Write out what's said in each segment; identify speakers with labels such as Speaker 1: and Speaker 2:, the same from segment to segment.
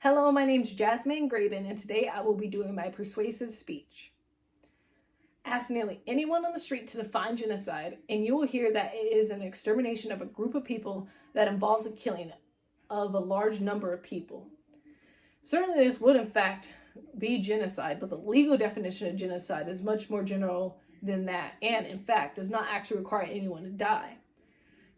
Speaker 1: Hello, my name's Jasmine Graben, and today I will be doing my persuasive speech. Ask nearly anyone on the street to define genocide, and you will hear that it is an extermination of a group of people that involves the killing of a large number of people. Certainly this would in fact be genocide, but the legal definition of genocide is much more general than that, and in fact does not actually require anyone to die.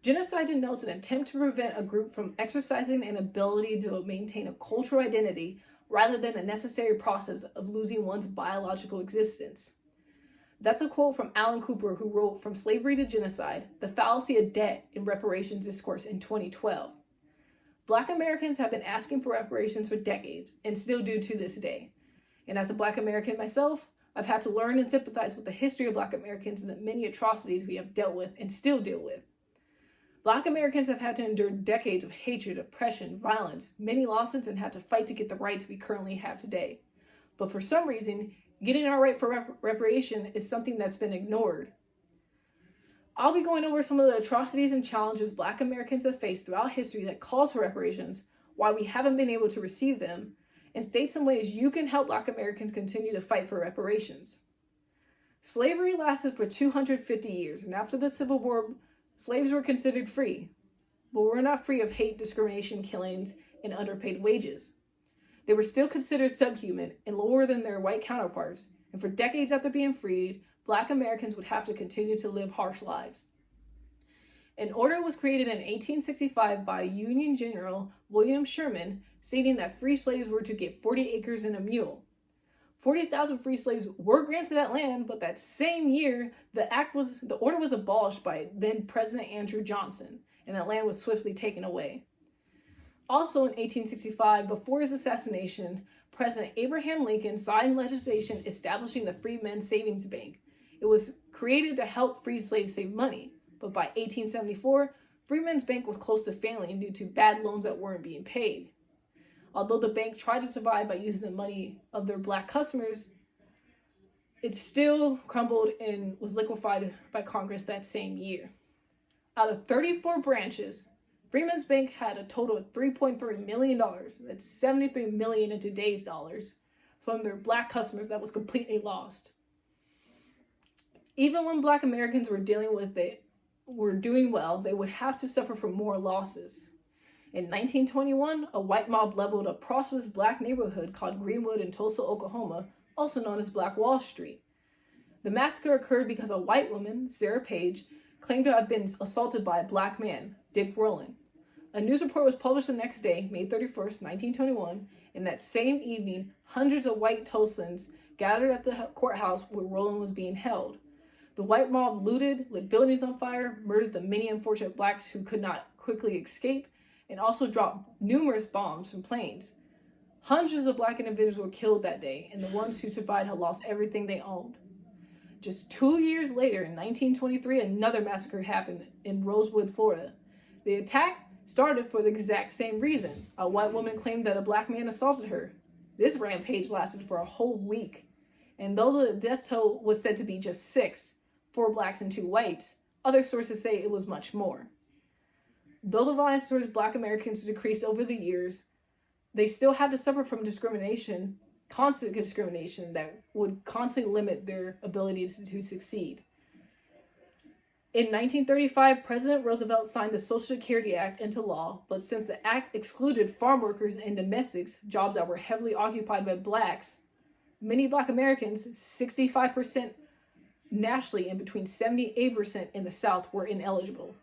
Speaker 1: Genocide denotes an attempt to prevent a group from exercising an ability to maintain a cultural identity rather than a necessary process of losing one's biological existence. That's a quote from Alan Cooper, who wrote From Slavery to Genocide, The Fallacy of Debt in Reparations Discourse in 2012. Black Americans have been asking for reparations for decades and still do to this day. And as a Black American myself, I've had to learn and sympathize with the history of Black Americans and the many atrocities we have dealt with and still deal with. Black Americans have had to endure decades of hatred, oppression, violence, many losses, and had to fight to get the rights we currently have today. But for some reason, getting our right for reparation is something that's been ignored. I'll be going over some of the atrocities and challenges Black Americans have faced throughout history that calls for reparations, why we haven't been able to receive them, and state some ways you can help Black Americans continue to fight for reparations. Slavery lasted for 250 years, and after the Civil War, slaves were considered free, but were not free of hate, discrimination, killings, and underpaid wages. They were still considered subhuman and lower than their white counterparts, and for decades after being freed, Black Americans would have to continue to live harsh lives. An order was created in 1865 by Union General William Sherman, stating that free slaves were to get 40 acres and a mule. 40,000 free slaves were granted that land, but that same year, the order was abolished by then President Andrew Johnson, and that land was swiftly taken away. Also in 1865, before his assassination, President Abraham Lincoln signed legislation establishing the Freedmen's Savings Bank. It was created to help free slaves save money, but by 1874, Freedmen's Bank was close to failing due to bad loans that weren't being paid. Although the bank tried to survive by using the money of their Black customers, it still crumbled and was liquefied by Congress that same year. Out of 34 branches, Freedmen's Bank had a total of $3.3 million, that's $73 million in today's dollars, from their Black customers that was completely lost. Even when Black Americans were doing well, they would have to suffer from more losses. In 1921, a white mob leveled a prosperous Black neighborhood called Greenwood in Tulsa, Oklahoma, also known as Black Wall Street. The massacre occurred because a white woman, Sarah Page, claimed to have been assaulted by a Black man, Dick Rowland. A news report was published the next day, May 31st, 1921, and that same evening, hundreds of white Tulsans gathered at the courthouse where Rowland was being held. The white mob looted, lit buildings on fire, murdered the many unfortunate Blacks who could not quickly escape, and also dropped numerous bombs from planes. Hundreds of Black individuals were killed that day, and the ones who survived had lost everything they owned. Just 2 years later, in 1923, another massacre happened in Rosewood, Florida. The attack started for the exact same reason. A white woman claimed that a Black man assaulted her. This rampage lasted for a whole week, and though the death toll was said to be just 6, 4 Blacks and 2 whites, other sources say it was much more. Though the violence towards Black Americans decreased over the years, they still had to suffer from discrimination, constant discrimination that would constantly limit their ability to succeed. In 1935, President Roosevelt signed the Social Security Act into law, but since the act excluded farm workers and domestics, jobs that were heavily occupied by Blacks, many Black Americans, 65% nationally and between 78% in the South, were ineligible.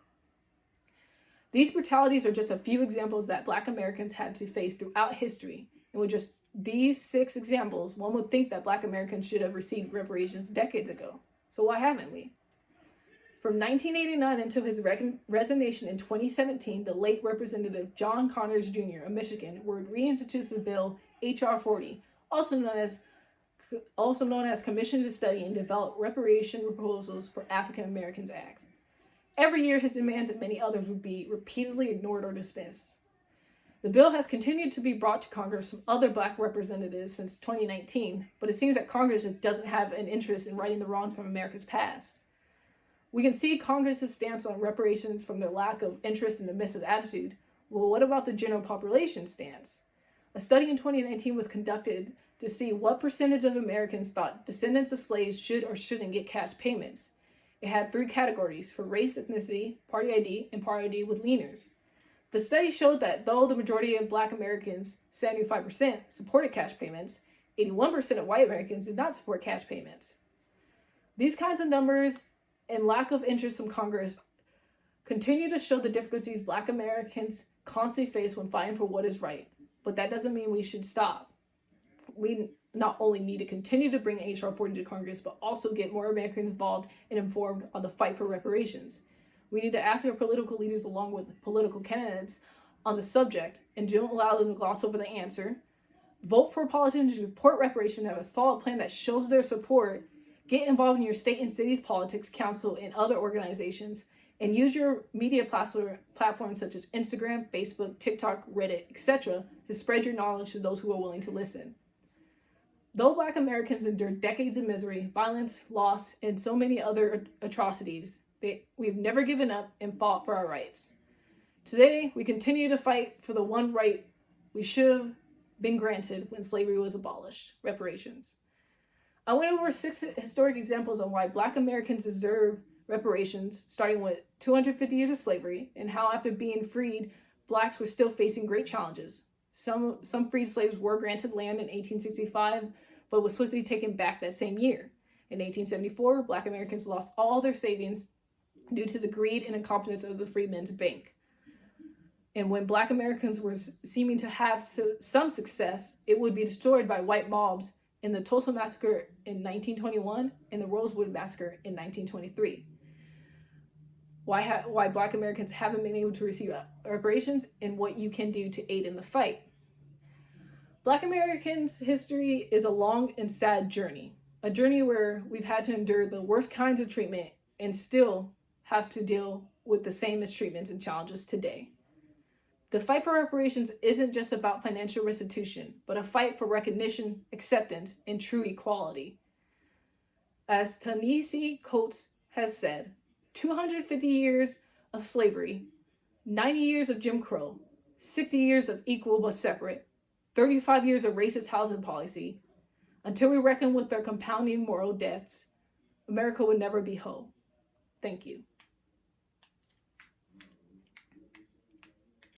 Speaker 1: These brutalities are just a few examples that Black Americans had to face throughout history. And with just these 6 examples, one would think that Black Americans should have received reparations decades ago. So why haven't we? From 1989 until his resignation in 2017, the late Representative John Connors Jr. of Michigan would reintroduce the bill H.R. 40, also known as Commission to Study and Develop Reparation Proposals for African Americans Act. Every year, his demands and many others would be repeatedly ignored or dismissed. The bill has continued to be brought to Congress from other Black representatives since 2019, but it seems that Congress just doesn't have an interest in righting the wrongs from America's past. We can see Congress's stance on reparations from their lack of interest and dismissive attitude. Well, what about the general population stance? A study in 2019 was conducted to see what percentage of Americans thought descendants of slaves should or shouldn't get cash payments. It had 3 categories for race, ethnicity, party ID, and party ID with leaners. The study showed that though the majority of Black Americans, 75%, supported cash payments, 81% of white Americans did not support cash payments. These kinds of numbers and lack of interest from Congress continue to show the difficulties Black Americans constantly face when fighting for what is right, but that doesn't mean we should stop. We not only need to continue to bring H.R. 40 to Congress, but also get more Americans involved and informed on the fight for reparations. We need to ask our political leaders along with political candidates on the subject and don't allow them to gloss over the answer. Vote for politicians who support reparations, have a solid plan that shows their support. Get involved in your state and city's politics, council, and other organizations, and use your media platforms such as Instagram, Facebook, TikTok, Reddit, etc. to spread your knowledge to those who are willing to listen. Though Black Americans endured decades of misery, violence, loss, and so many other atrocities, we've never given up and fought for our rights. Today, we continue to fight for the one right we should have been granted when slavery was abolished: reparations. I went over 6 historic examples on why Black Americans deserve reparations, starting with 250 years of slavery and how after being freed, Blacks were still facing great challenges. Some freed slaves were granted land in 1865, but was swiftly taken back that same year. In 1874, Black Americans lost all their savings due to the greed and incompetence of the Freedmen's Bank. And when Black Americans were seeming to have some success, it would be destroyed by white mobs in the Tulsa Massacre in 1921 and the Rosewood Massacre in 1923. Why Black Americans haven't been able to receive reparations and what you can do to aid in the fight. Black Americans' history is a long and sad journey, a journey where we've had to endure the worst kinds of treatment and still have to deal with the same mistreatments and challenges today. The fight for reparations isn't just about financial restitution, but a fight for recognition, acceptance, and true equality. As Ta-Nehisi Coates has said, 250 years of slavery, 90 years of Jim Crow, 60 years of equal but separate, 35 years of racist housing policy. Until we reckon with their compounding moral debts, America would never be whole. Thank you.